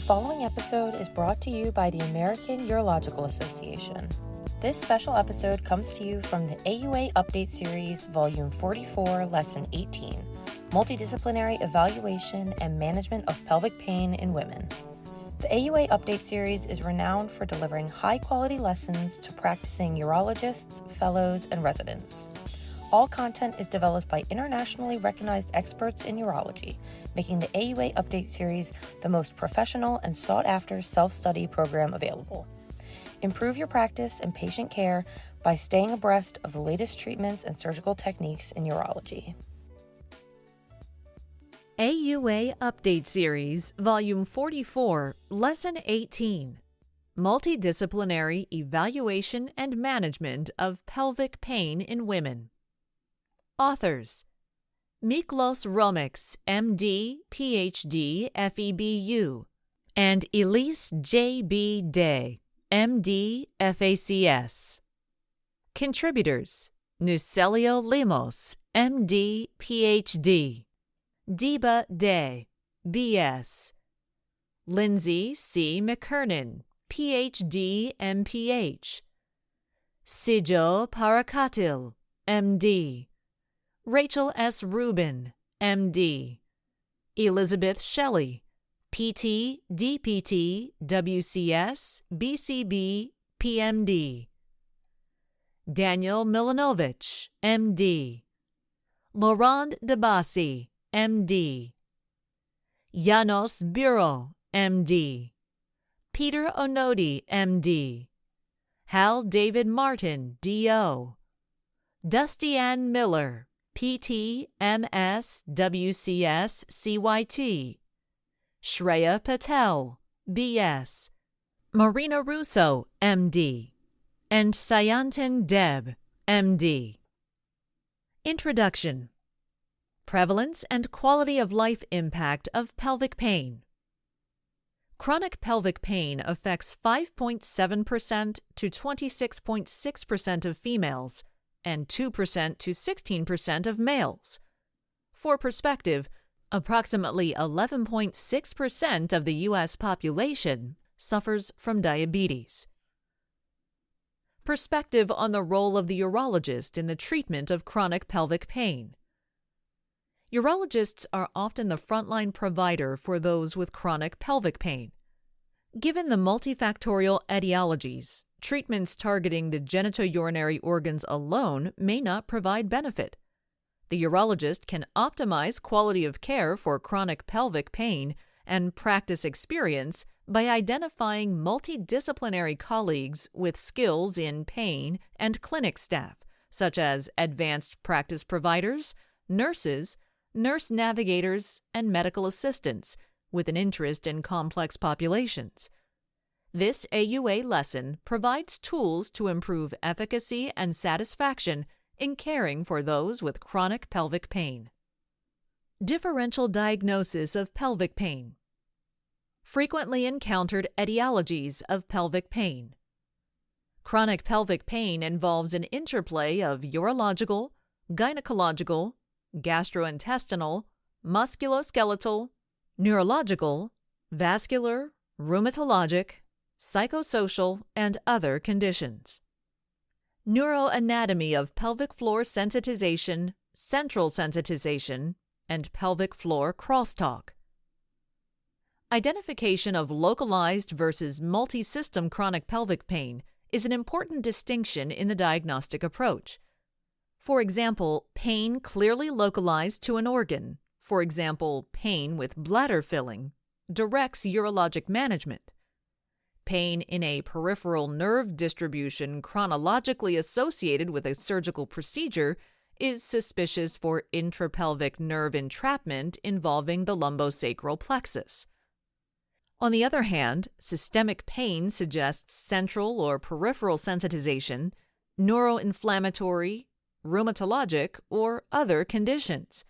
following episode is brought to you by the American Urological Association. This special episode comes to you from the AUA Update Series, Volume 44, Lesson 18, Multidisciplinary Evaluation and Management of Pelvic Pain in Women. The AUA Update Series is renowned for delivering high-quality lessons to practicing urologists, fellows, and residents. All content is developed by internationally recognized experts in urology, making the AUA Update Series the most professional and sought-after self-study program available. Improve your practice and patient care by staying abreast of the latest treatments and surgical techniques in urology. AUA Update Series, Volume 44, Lesson 18, Multidisciplinary Evaluation and Management of Pelvic Pain in Women. Authors: Miklos Romiks, M.D., Ph.D., FEBU, and Elise J.B. Day, M.D., FACS. Contributors: Nucelio Limos, M.D., Ph.D., Deba Day, B.S., Lindsay C. McKernan, Ph.D., M.Ph., Sijo Parakatil, M.D., Rachel S. Rubin, M.D., Elizabeth Shelley, PT, DPT, WCS, BCB, PMD, Daniel Milanovic, M.D., Laurent Debasi, M.D., Janos Bureau, M.D., Peter Onodi, M.D., Hal David Martin, D.O., Dusty Ann Miller, PT, MS, WCS, CYT, Shreya Patel, B.S., Marina Russo, M.D., and Sayantan Deb, M.D. Introduction: Prevalence and quality of life impact of pelvic pain. Chronic pelvic pain affects 5.7% to 26.6% of females and 2% to 16% of males. For perspective, approximately 11.6% of the U.S. population suffers from diabetes. Perspective on the role of the urologist in the treatment of chronic pelvic pain. Urologists are often the frontline provider for those with chronic pelvic pain. Given the multifactorial etiologies, treatments targeting the genitourinary organs alone may not provide benefit. The urologist can optimize quality of care for chronic pelvic pain and practice experience by identifying multidisciplinary colleagues with skills in pain and clinic staff, such as advanced practice providers, nurses, nurse navigators, and medical assistants with an interest in complex populations. This AUA lesson provides tools to improve efficacy and satisfaction in caring for those with chronic pelvic pain. Differential diagnosis of pelvic pain. Frequently encountered etiologies of pelvic pain. Chronic pelvic pain involves an interplay of urological, gynecological, gastrointestinal, musculoskeletal, neurological, vascular, rheumatologic, psychosocial, and other conditions. Neuroanatomy of pelvic floor sensitization, central sensitization, and pelvic floor crosstalk. Identification of localized versus multi-system chronic pelvic pain is an important distinction in the diagnostic approach. For example, pain clearly localized to an organ, for example, pain with bladder filling, directs urologic management. Pain in a peripheral nerve distribution chronologically associated with a surgical procedure is suspicious for intrapelvic nerve entrapment involving the lumbosacral plexus. On the other hand, systemic pain suggests central or peripheral sensitization, neuroinflammatory, rheumatologic, or other conditions.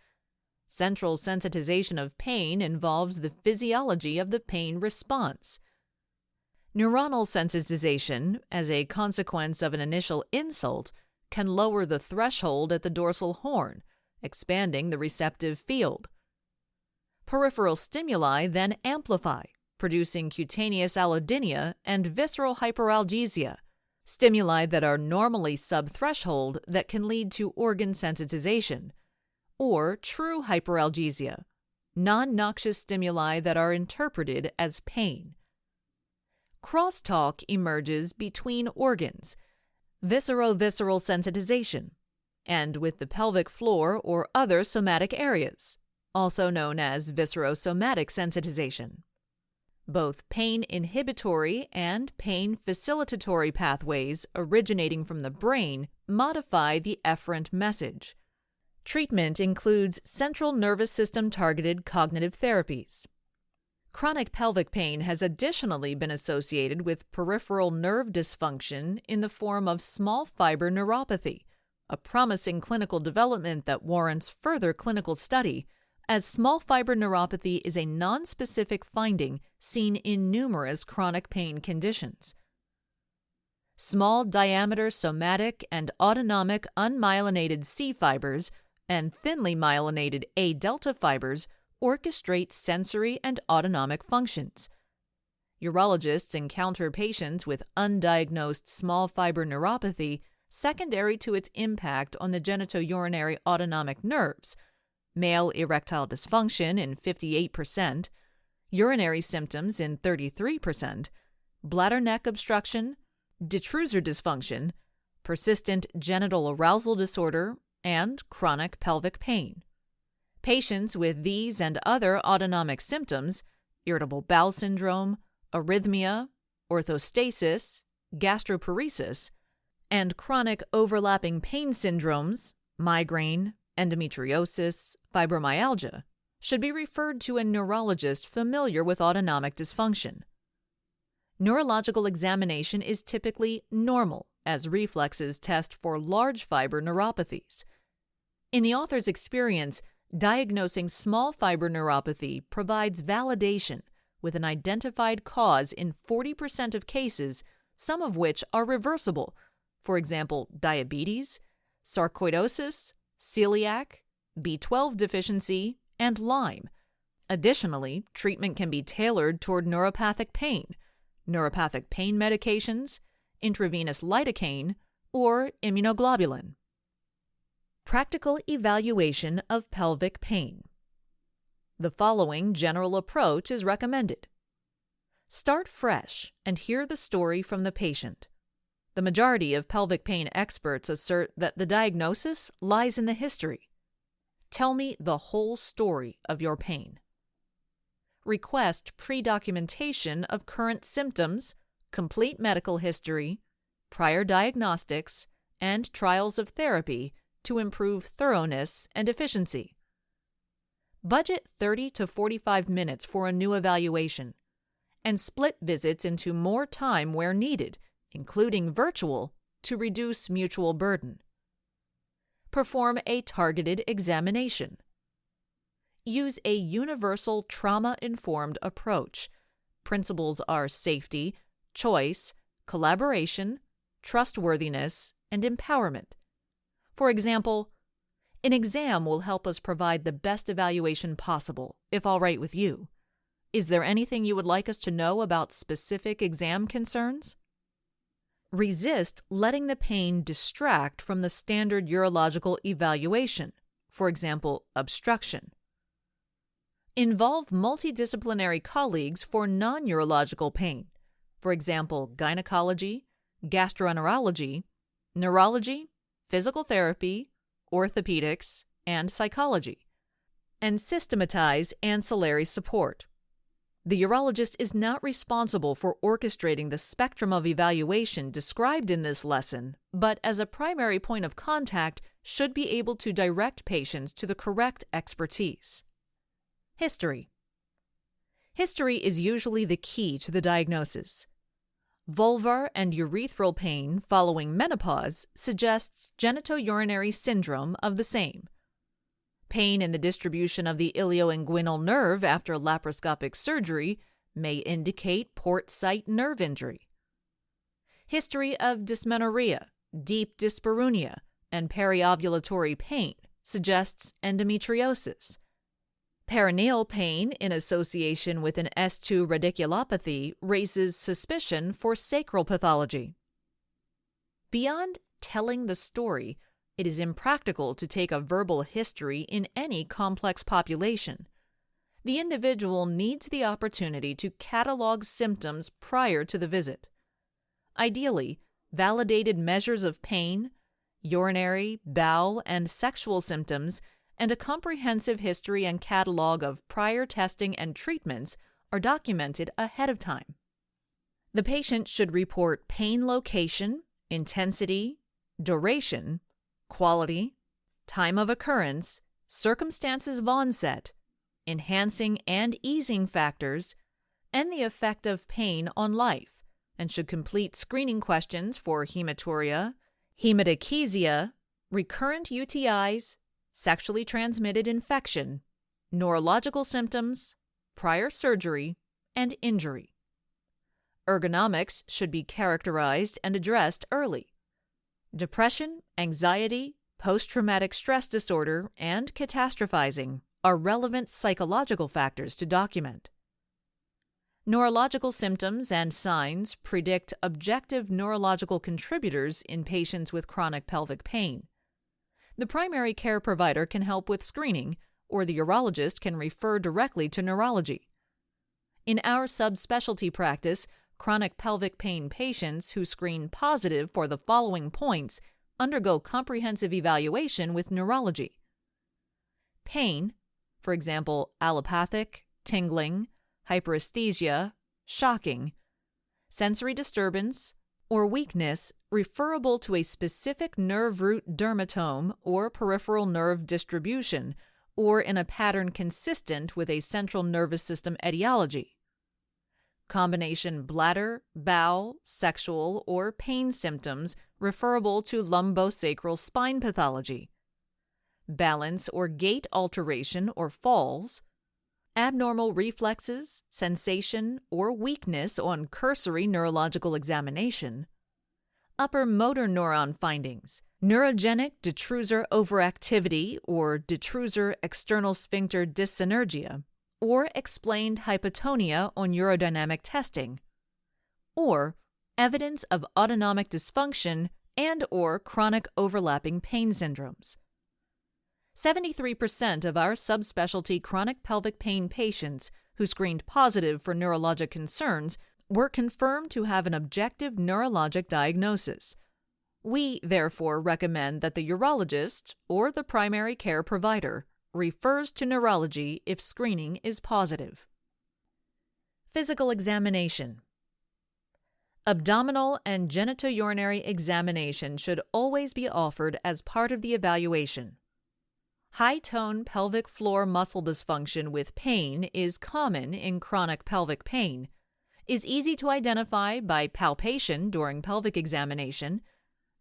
Central sensitization of pain involves the physiology of the pain response. Neuronal sensitization, as a consequence of an initial insult, can lower the threshold at the dorsal horn, expanding the receptive field. Peripheral stimuli then amplify, producing cutaneous allodynia and visceral hyperalgesia, stimuli that are normally subthreshold that can lead to organ sensitization, or true hyperalgesia, non-noxious stimuli that are interpreted as pain. Crosstalk emerges between organs, viscerovisceral sensitization, and with the pelvic floor or other somatic areas, also known as viscerosomatic sensitization. Both pain inhibitory and pain facilitatory pathways originating from the brain modify the efferent message. Treatment includes central nervous system targeted cognitive therapies. Chronic pelvic pain has additionally been associated with peripheral nerve dysfunction in the form of small fiber neuropathy, a promising clinical development that warrants further clinical study, as small fiber neuropathy is a nonspecific finding seen in numerous chronic pain conditions. Small diameter somatic and autonomic unmyelinated C fibers and thinly myelinated A delta fibers orchestrate sensory and autonomic functions. Urologists encounter patients with undiagnosed small fiber neuropathy secondary to its impact on the genitourinary autonomic nerves, male erectile dysfunction in 58%, urinary symptoms in 33%, bladder neck obstruction, detrusor dysfunction, persistent genital arousal disorder, and chronic pelvic pain. Patients with these and other autonomic symptoms, irritable bowel syndrome, arrhythmia, orthostasis, gastroparesis, and chronic overlapping pain syndromes, migraine, endometriosis, fibromyalgia, should be referred to a neurologist familiar with autonomic dysfunction. Neurological examination is typically normal, as reflexes test for large fiber neuropathies. In the author's experience, diagnosing small fiber neuropathy provides validation with an identified cause in 40% of cases, some of which are reversible, for example, diabetes, sarcoidosis, celiac, B12 deficiency, and Lyme. Additionally, treatment can be tailored toward neuropathic pain medications, intravenous lidocaine, or immunoglobulin. Practical evaluation of pelvic pain. The following general approach is recommended. Start fresh and hear the story from the patient. The majority of pelvic pain experts assert that the diagnosis lies in the history. Tell me the whole story of your pain. Request pre-documentation of current symptoms, complete medical history, prior diagnostics, and trials of therapy to improve thoroughness and efficiency. Budget 30 to 45 minutes for a new evaluation, and split visits into more time where needed, including virtual, to reduce mutual burden. Perform a targeted examination. Use a universal trauma-informed approach. Principles are safety, choice, collaboration, trustworthiness, and empowerment. For example, an exam will help us provide the best evaluation possible, if all right with you. Is there anything you would like us to know about specific exam concerns? Resist letting the pain distract from the standard urological evaluation, for example, obstruction. Involve multidisciplinary colleagues for non-urological pain, for example, gynecology, gastroenterology, neurology, physical therapy, orthopedics, and psychology, and systematize ancillary support. The urologist is not responsible for orchestrating the spectrum of evaluation described in this lesson, but as a primary point of contact should be able to direct patients to the correct expertise. History. History is usually the key to the diagnosis. Vulvar and urethral pain following menopause suggests genitourinary syndrome of the same. Pain in the distribution of the ilioinguinal nerve after laparoscopic surgery may indicate port site nerve injury. History of dysmenorrhea, deep dyspareunia, and periovulatory pain suggests endometriosis. Perineal pain in association with an S2 radiculopathy raises suspicion for sacral pathology. Beyond telling the story, it is impractical to take a verbal history in any complex population. The individual needs the opportunity to catalog symptoms prior to the visit. Ideally, validated measures of pain, urinary, bowel, and sexual symptoms, and a comprehensive history and catalog of prior testing and treatments are documented ahead of time. The patient should report pain location, intensity, duration, quality, time of occurrence, circumstances of onset, enhancing and easing factors, and the effect of pain on life, and should complete screening questions for hematuria, hematochezia, recurrent UTIs, sexually transmitted infection, neurological symptoms, prior surgery, and injury. Ergonomics should be characterized and addressed early. Depression, anxiety, post-traumatic stress disorder, and catastrophizing are relevant psychological factors to document. Neurological symptoms and signs predict objective neurological contributors in patients with chronic pelvic pain. The primary care provider can help with screening, or the urologist can refer directly to neurology. In our subspecialty practice, chronic pelvic pain patients who screen positive for the following points undergo comprehensive evaluation with neurology. Pain, for example, allopathic, tingling, hyperesthesia, shocking, sensory disturbance, or weakness referable to a specific nerve root dermatome or peripheral nerve distribution, or in a pattern consistent with a central nervous system etiology. Combination bladder, bowel, sexual, or pain symptoms referable to lumbosacral spine pathology. Balance or gait alteration or falls. Abnormal reflexes, sensation, or weakness on cursory neurological examination. Upper motor neuron findings, neurogenic detrusor overactivity or detrusor external sphincter dyssynergia, or explained hypotonia on urodynamic testing, or evidence of autonomic dysfunction and/or chronic overlapping pain syndromes. 73% of our subspecialty chronic pelvic pain patients who screened positive for neurologic concerns were confirmed to have an objective neurologic diagnosis. We, therefore, recommend that the urologist or the primary care provider refers to neurology if screening is positive. Physical examination. Abdominal and genitourinary examination should always be offered as part of the evaluation. High-tone pelvic floor muscle dysfunction with pain is common in chronic pelvic pain, is easy to identify by palpation during pelvic examination,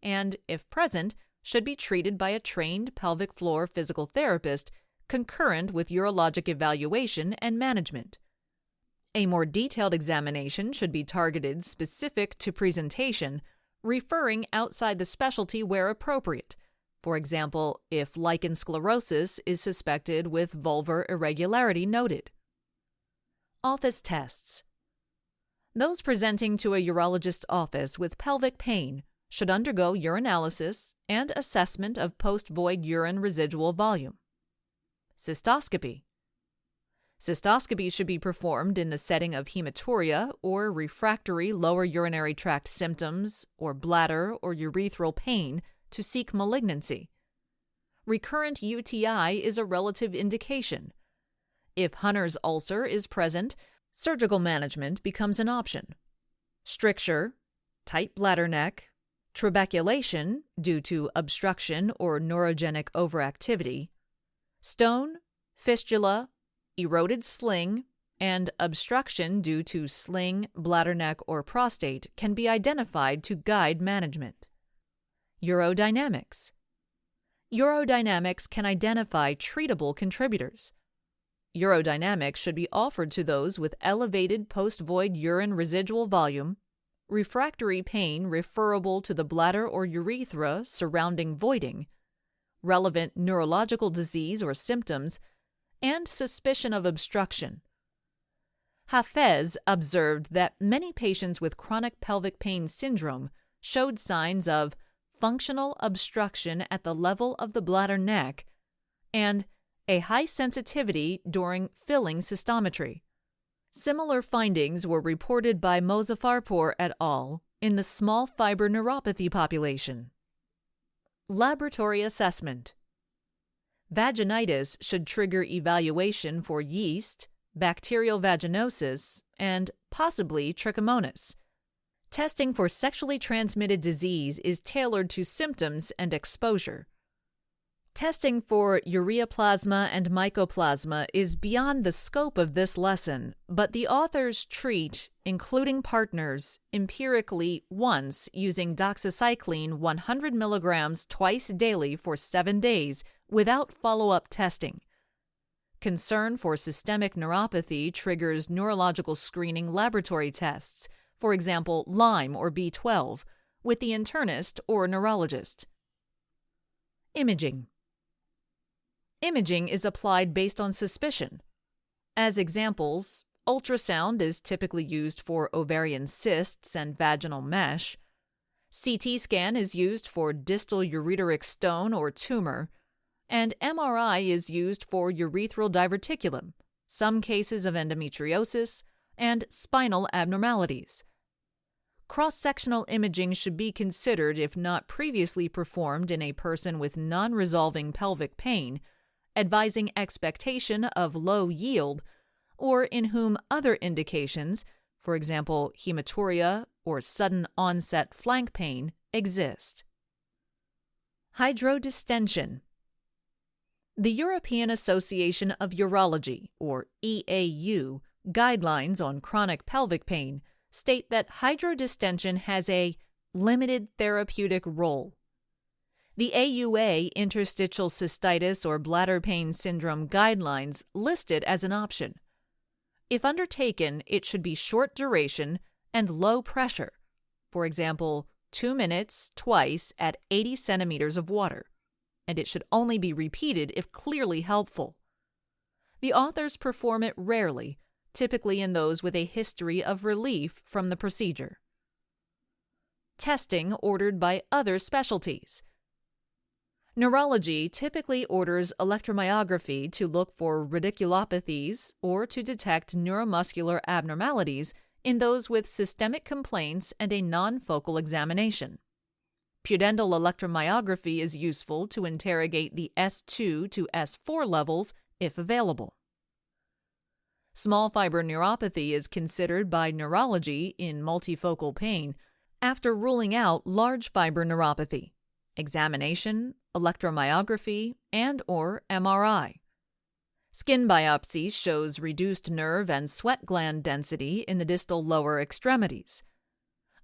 and, if present, should be treated by a trained pelvic floor physical therapist concurrent with urologic evaluation and management. A more detailed examination should be targeted specific to presentation, referring outside the specialty where appropriate. For example, if lichen sclerosus is suspected with vulvar irregularity noted. Office tests. Those presenting to a urologist's office with pelvic pain should undergo urinalysis and assessment of post-void urine residual volume. Cystoscopy. Cystoscopy should be performed in the setting of hematuria or refractory lower urinary tract symptoms or bladder or urethral pain to seek malignancy. Recurrent UTI is a relative indication. If Hunner's ulcer is present, surgical management becomes an option. Stricture, tight bladder neck, trabeculation due to obstruction or neurogenic overactivity, stone, fistula, eroded sling, and obstruction due to sling, bladder neck, or prostate can be identified to guide management. Urodynamics. Urodynamics can identify treatable contributors. Urodynamics should be offered to those with elevated post-void urine residual volume, refractory pain referable to the bladder or urethra surrounding voiding, relevant neurological disease or symptoms, and suspicion of obstruction. Hafez observed that many patients with chronic pelvic pain syndrome showed signs of functional obstruction at the level of the bladder neck and a high sensitivity during filling cystometry. Similar findings were reported by Mozaffarpour et al. In the small fiber neuropathy population. Laboratory assessment. Vaginitis should trigger evaluation for yeast, bacterial vaginosis, and possibly trichomonas. Testing for sexually transmitted disease is tailored to symptoms and exposure. Testing for ureaplasma and mycoplasma is beyond the scope of this lesson, but the authors treat, including partners, empirically once using doxycycline 100 milligrams twice daily for 7 days without follow-up testing. Concern for systemic neuropathy triggers neurological screening laboratory tests, for example, Lyme or B12, with the internist or neurologist. Imaging. Imaging is applied based on suspicion. As examples, ultrasound is typically used for ovarian cysts and vaginal mesh. CT scan is used for distal ureteric stone or tumor, and MRI is used for urethral diverticulum, some cases of endometriosis, and spinal abnormalities. Cross-sectional imaging should be considered if not previously performed in a person with non-resolving pelvic pain, advising expectation of low yield, or in whom other indications, for example, hematuria or sudden onset flank pain, exist. Hydrodistension. The European Association of Urology, or EAU, guidelines on chronic pelvic pain state that hydrodistension has a limited therapeutic role. The AUA interstitial cystitis or bladder pain syndrome guidelines list it as an option. If undertaken, it should be short duration and low pressure, for example, 2 minutes twice at 80 centimeters of water, and it should only be repeated if clearly helpful. The authors perform it rarely, typically in those with a history of relief from the procedure. Testing ordered by other specialties. Neurology typically orders electromyography to look for radiculopathies or to detect neuromuscular abnormalities in those with systemic complaints and a non-focal examination. Pudendal electromyography is useful to interrogate the S2 to S4 levels if available. Small fiber neuropathy is considered by neurology in multifocal pain after ruling out large fiber neuropathy. Examination, electromyography, and/or MRI. Skin biopsy shows reduced nerve and sweat gland density in the distal lower extremities.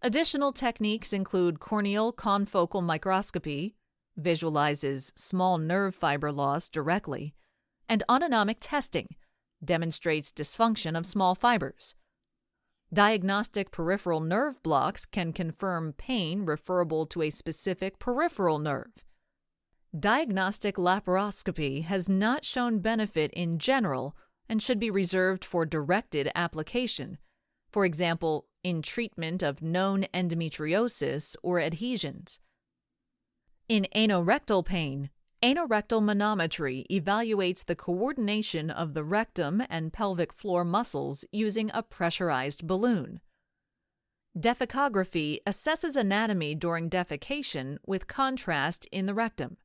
Additional techniques include corneal confocal microscopy, visualizes small nerve fiber loss directly, and autonomic testing, demonstrates dysfunction of small fibers. Diagnostic peripheral nerve blocks can confirm pain referable to a specific peripheral nerve. Diagnostic laparoscopy has not shown benefit in general and should be reserved for directed application, for example, in treatment of known endometriosis or adhesions. In anorectal pain, anorectal manometry evaluates the coordination of the rectum and pelvic floor muscles using a pressurized balloon. Defecography assesses anatomy during defecation with contrast in the rectum.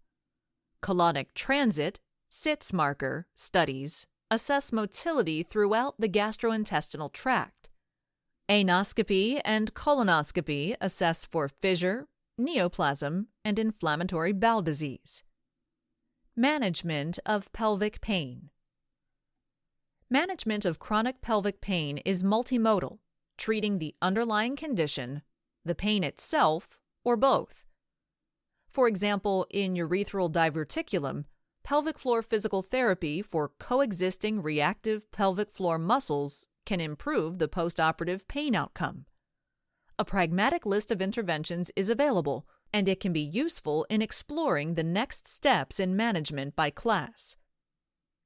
Colonic transit, SITS marker, studies assess motility throughout the gastrointestinal tract. Anoscopy and colonoscopy assess for fissure, neoplasm, and inflammatory bowel disease. Management of pelvic pain. Management of chronic pelvic pain is multimodal, treating the underlying condition, the pain itself, or both. For example, in urethral diverticulum, pelvic floor physical therapy for coexisting reactive pelvic floor muscles can improve the postoperative pain outcome. A pragmatic list of interventions is available, and it can be useful in exploring the next steps in management by class.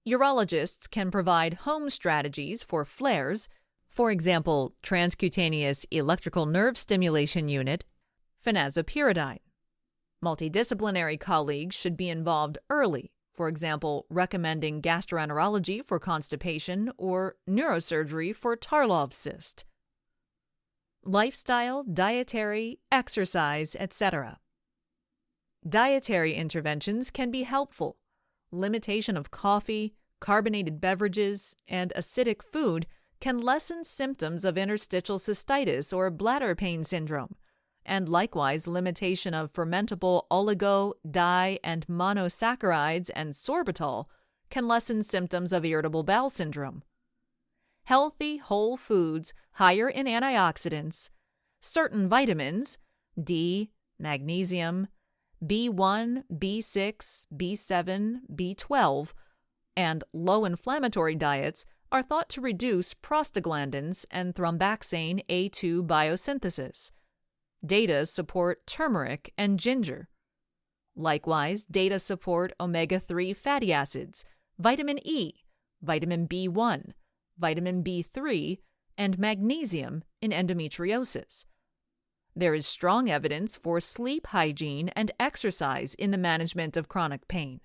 Urologists can provide home strategies for flares, for example, transcutaneous electrical nerve stimulation unit, phenazopyridine. Multidisciplinary colleagues should be involved early, for example, recommending gastroenterology for constipation or neurosurgery for Tarlov's cyst. Lifestyle, dietary, exercise, etc. Dietary interventions can be helpful. Limitation of coffee, carbonated beverages, and acidic food can lessen symptoms of interstitial cystitis or bladder pain syndrome, and likewise limitation of fermentable oligo, di, and monosaccharides and sorbitol can lessen symptoms of irritable bowel syndrome. Healthy whole foods higher in antioxidants, certain vitamins, D, magnesium, B1, B6, B7, B12, and low-inflammatory diets are thought to reduce prostaglandins and thromboxane A2 biosynthesis. Data support turmeric and ginger. Likewise, data support omega-3 fatty acids, vitamin E, vitamin B1, vitamin B3, and magnesium in endometriosis. There is strong evidence for sleep hygiene and exercise in the management of chronic pain.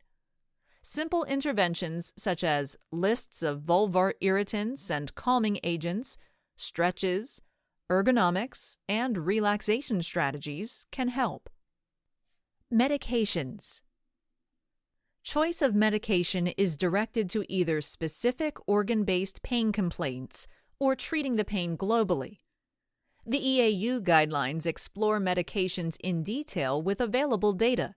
Simple interventions such as lists of vulvar irritants and calming agents, stretches, ergonomics, and relaxation strategies can help. Medications. Choice of medication is directed to either specific organ-based pain complaints or treating the pain globally. The EAU guidelines explore medications in detail with available data.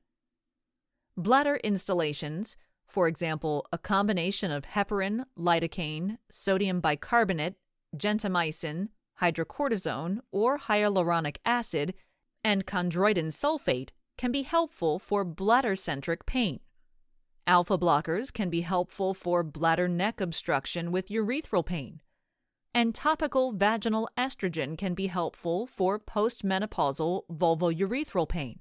Bladder installations, for example, a combination of heparin, lidocaine, sodium bicarbonate, gentamicin, hydrocortisone, or hyaluronic acid, and chondroitin sulfate, can be helpful for bladder-centric pain. Alpha blockers can be helpful for bladder neck obstruction with urethral pain. And topical vaginal estrogen can be helpful for postmenopausal vulvourethral pain.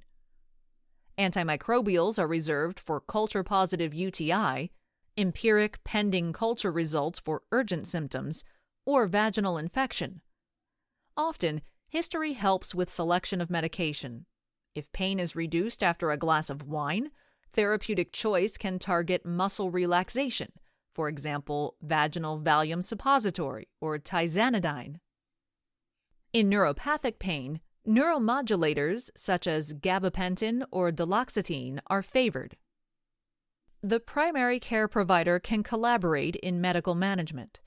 Antimicrobials are reserved for culture-positive UTI, empiric pending culture results for urgent symptoms, or vaginal infection. Often, history helps with selection of medication. If pain is reduced after a glass of wine, therapeutic choice can target muscle relaxation, for example, vaginal Valium suppository or tizanidine. In neuropathic pain, neuromodulators such as gabapentin or duloxetine are favored. The primary care provider can collaborate in medical management.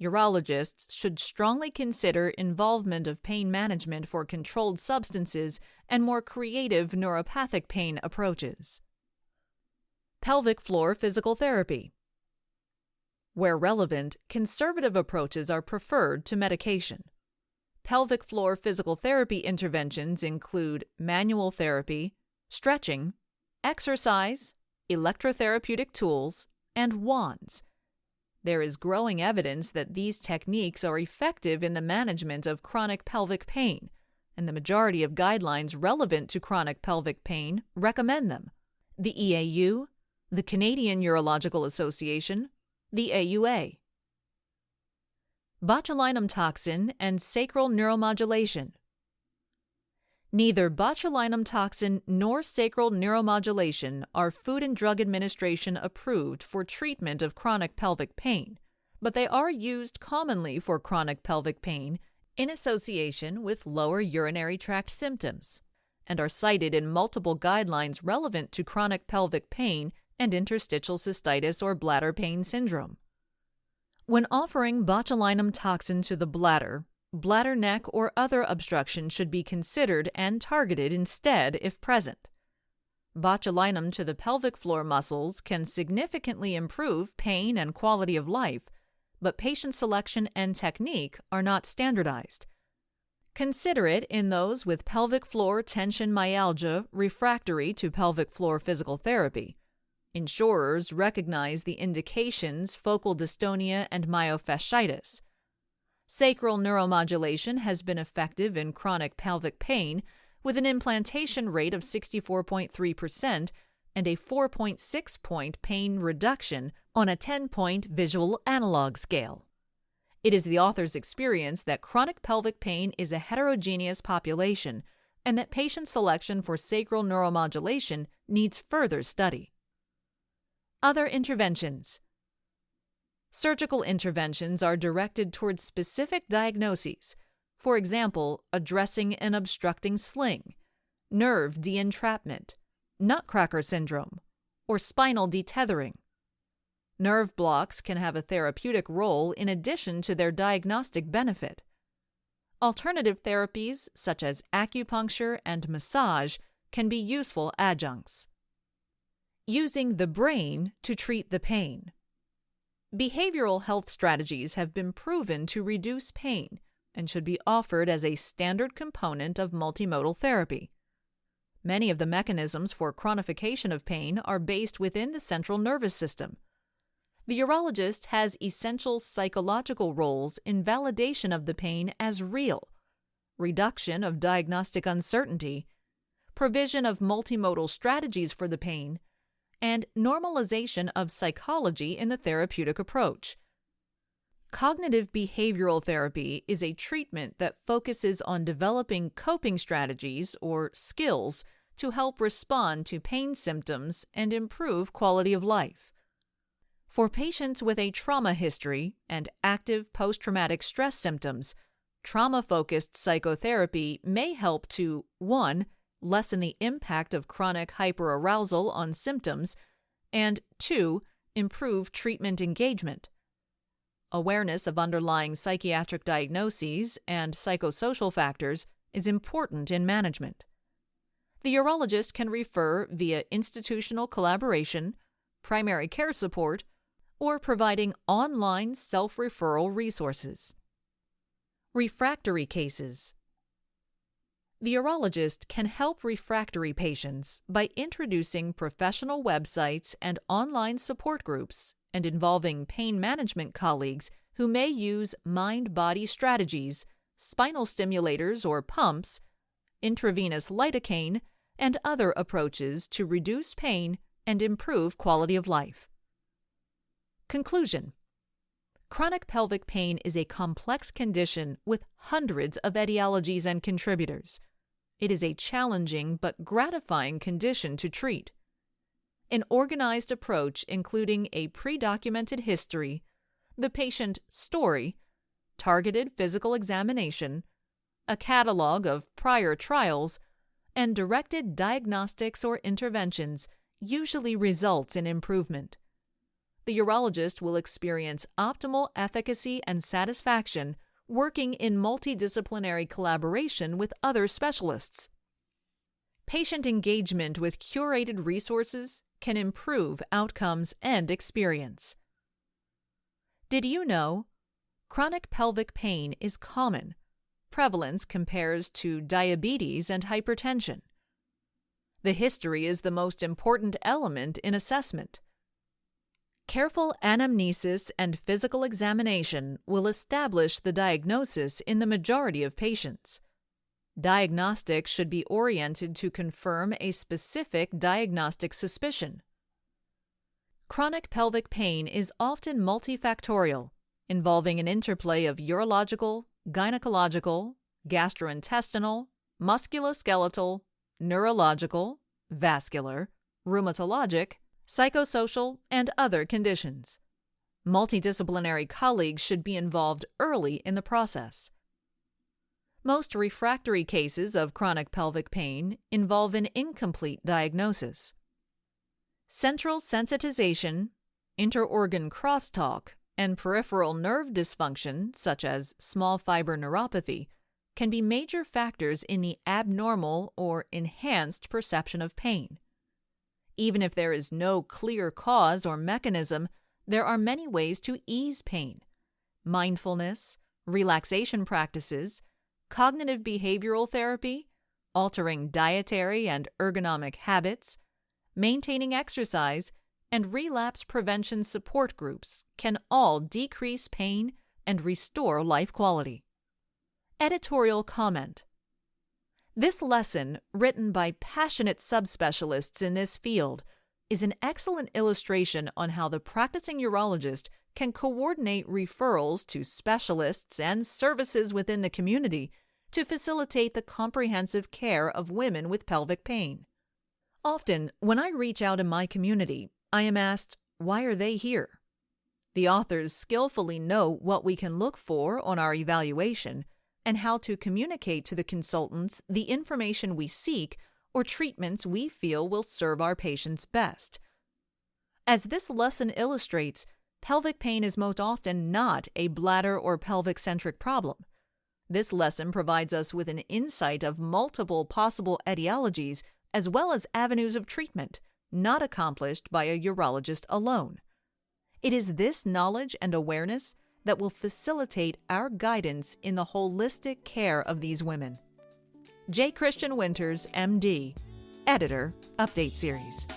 Urologists should strongly consider involvement of pain management for controlled substances and more creative neuropathic pain approaches. Pelvic floor physical therapy. Where relevant, conservative approaches are preferred to medication. Pelvic floor physical therapy interventions include manual therapy, stretching, exercise, electrotherapeutic tools, and wands. There is growing evidence that these techniques are effective in the management of chronic pelvic pain, and the majority of guidelines relevant to chronic pelvic pain recommend them. The EAU, the Canadian Urological Association, the AUA. Botulinum toxin and sacral neuromodulation. Neither botulinum toxin nor sacral neuromodulation are Food and Drug Administration approved for treatment of chronic pelvic pain, but they are used commonly for chronic pelvic pain in association with lower urinary tract symptoms, and are cited in multiple guidelines relevant to chronic pelvic pain and interstitial cystitis or bladder pain syndrome. When offering botulinum toxin to the bladder, bladder neck or other obstruction should be considered and targeted instead if present. Botulinum to the pelvic floor muscles can significantly improve pain and quality of life, but patient selection and technique are not standardized. Consider it in those with pelvic floor tension myalgia refractory to pelvic floor physical therapy. Insurers recognize the indications focal dystonia and myofasciitis. Sacral neuromodulation has been effective in chronic pelvic pain with an implantation rate of 64.3% and a 4.6-point pain reduction on a 10-point visual analog scale. It is the author's experience that chronic pelvic pain is a heterogeneous population and that patient selection for sacral neuromodulation needs further study. Other interventions. Surgical interventions are directed towards specific diagnoses, for example, addressing an obstructing sling, nerve de-entrapment, nutcracker syndrome, or spinal detethering. Nerve blocks can have a therapeutic role in addition to their diagnostic benefit. Alternative therapies, such as acupuncture and massage, can be useful adjuncts. Using the brain to treat the pain. Behavioral health strategies have been proven to reduce pain and should be offered as a standard component of multimodal therapy. Many of the mechanisms for chronification of pain are based within the central nervous system. The urologist has essential psychological roles in validation of the pain as real, reduction of diagnostic uncertainty, provision of multimodal strategies for the pain, and normalization of psychology in the therapeutic approach. Cognitive behavioral therapy is a treatment that focuses on developing coping strategies or skills to help respond to pain symptoms and improve quality of life. For patients with a trauma history and active post-traumatic stress symptoms, trauma-focused psychotherapy may help to 1. Lessen the impact of chronic hyperarousal on symptoms, and 2. Improve treatment engagement. Awareness of underlying psychiatric diagnoses and psychosocial factors is important in management. The urologist can refer via institutional collaboration, primary care support, or providing online self-referral resources. Refractory cases. The urologist can help refractory patients by introducing professional websites and online support groups and involving pain management colleagues who may use mind-body strategies, spinal stimulators or pumps, intravenous lidocaine, and other approaches to reduce pain and improve quality of life. Conclusion. Chronic pelvic pain is a complex condition with hundreds of etiologies and contributors. It is a challenging but gratifying condition to treat. An organized approach including a pre-documented history, the patient story, targeted physical examination, a catalog of prior trials, and directed diagnostics or interventions usually results in improvement. The urologist will experience optimal efficacy and satisfaction working in multidisciplinary collaboration with other specialists. Patient engagement with curated resources can improve outcomes and experience. Did you know? Chronic pelvic pain is common. Prevalence compares to diabetes and hypertension. The history is the most important element in assessment. Careful anamnesis and physical examination will establish the diagnosis in the majority of patients. Diagnostics should be oriented to confirm a specific diagnostic suspicion. Chronic pelvic pain is often multifactorial, involving an interplay of urological, gynecological, gastrointestinal, musculoskeletal, neurological, vascular, rheumatologic, psychosocial, and other conditions. Multidisciplinary colleagues should be involved early in the process. Most refractory cases of chronic pelvic pain involve an incomplete diagnosis. Central sensitization, interorgan crosstalk, and peripheral nerve dysfunction, such as small fiber neuropathy, can be major factors in the abnormal or enhanced perception of pain. Even if there is no clear cause or mechanism, there are many ways to ease pain. Mindfulness, relaxation practices, cognitive behavioral therapy, altering dietary and ergonomic habits, maintaining exercise, and relapse prevention support groups can all decrease pain and restore life quality. Editorial comment. This lesson, written by passionate subspecialists in this field, is an excellent illustration on how the practicing urologist can coordinate referrals to specialists and services within the community to facilitate the comprehensive care of women with pelvic pain. Often, when I reach out in my community, I am asked, why are they here? The authors skillfully know what we can look for on our evaluation and how to communicate to the consultants the information we seek or treatments we feel will serve our patients best. As this lesson illustrates, pelvic pain is most often not a bladder or pelvic-centric problem. This lesson provides us with an insight of multiple possible etiologies as well as avenues of treatment, not accomplished by a urologist alone. It is this knowledge and awareness that will facilitate our guidance in the holistic care of these women. J. Christian Winters, MD, Editor, Update Series.